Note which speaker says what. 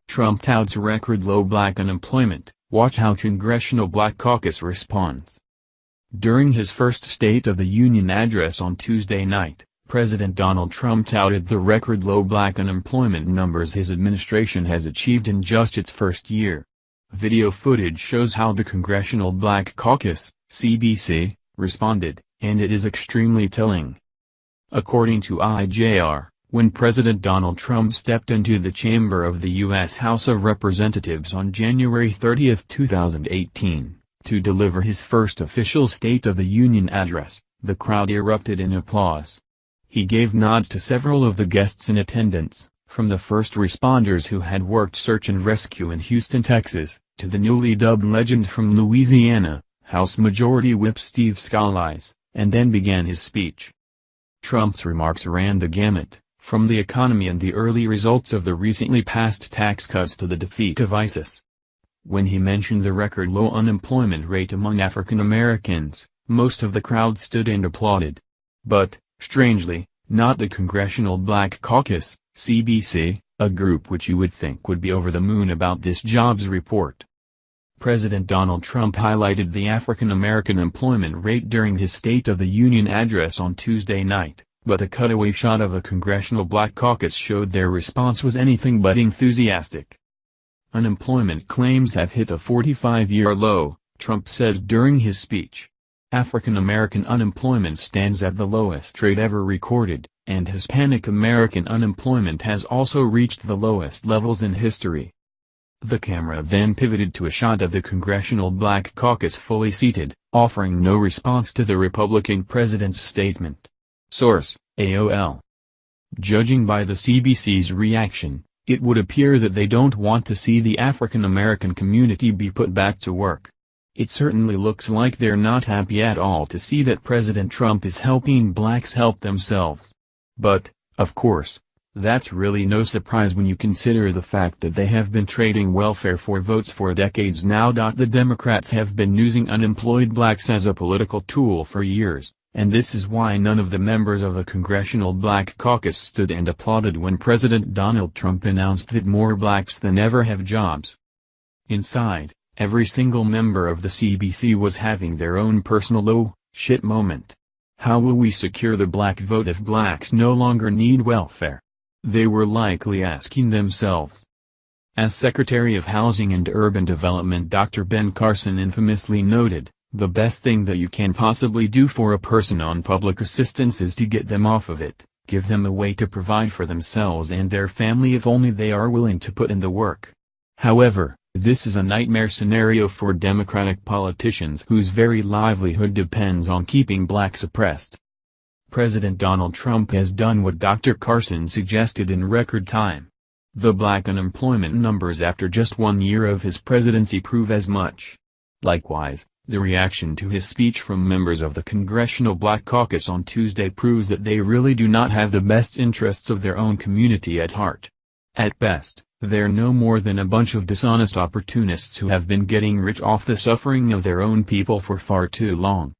Speaker 1: Trump touts record low black unemployment. Watch how Congressional Black Caucus responds. During his first State of the Union address on Tuesday night, President Donald Trump touted the record low black unemployment numbers his administration has achieved in just its first year. Video footage shows how the Congressional Black Caucus, CBC, responded, and it is extremely telling. According to IJR, when President Donald Trump stepped into the chamber of the U.S. House of Representatives on January 30, 2018, to deliver his first official State of the Union address, the crowd erupted in applause. He gave nods to several of the guests in attendance, from the first responders who had worked search and rescue in Houston, Texas, to the newly dubbed legend from Louisiana, House Majority Whip Steve Scalise, and then began his speech. Trump's remarks ran the gamut, from the economy and the early results of the recently passed tax cuts to the defeat of ISIS. When he mentioned the record low unemployment rate among African Americans, most of the crowd stood and applauded. But, strangely, not the Congressional Black Caucus, CBC, a group which you would think would be over the moon about this jobs report. President Donald Trump highlighted the African American employment rate during his State of the Union address on Tuesday night, but the cutaway shot of a Congressional Black Caucus showed their response was anything but enthusiastic. Unemployment claims have hit a 45-year low, Trump said during his speech. African American unemployment stands at the lowest rate ever recorded, and Hispanic American unemployment has also reached the lowest levels in history. The camera then pivoted to a shot of the Congressional Black Caucus fully seated, offering no response to the Republican president's statement. Source: AOL. Judging by the CBC's reaction, it would appear that they don't want to see the African American community be put back to work. It certainly looks like they're not happy at all to see that President Trump is helping blacks help themselves. But, of course, that's really no surprise when you consider the fact that they have been trading welfare for votes for decades now. The Democrats have been using unemployed blacks as a political tool for years, and this is why none of the members of the Congressional Black Caucus stood and applauded when President Donald Trump announced that more blacks than ever have jobs. Inside, every single member of the CBC was having their own personal "oh, shit" moment. How will we secure the black vote if blacks no longer need welfare? They were likely asking themselves. As Secretary of Housing and Urban Development Dr. Ben Carson infamously noted, the best thing that you can possibly do for a person on public assistance is to get them off of it, give them a way to provide for themselves and their family if only they are willing to put in the work. However, this is a nightmare scenario for Democratic politicians whose very livelihood depends on keeping blacks oppressed. President Donald Trump has done what Dr. Carson suggested in record time. The black unemployment numbers after just 1 year of his presidency prove as much. Likewise, the reaction to his speech from members of the Congressional Black Caucus on Tuesday proves that they really do not have the best interests of their own community at heart. At best, they're no more than a bunch of dishonest opportunists who have been getting rich off the suffering of their own people for far too long.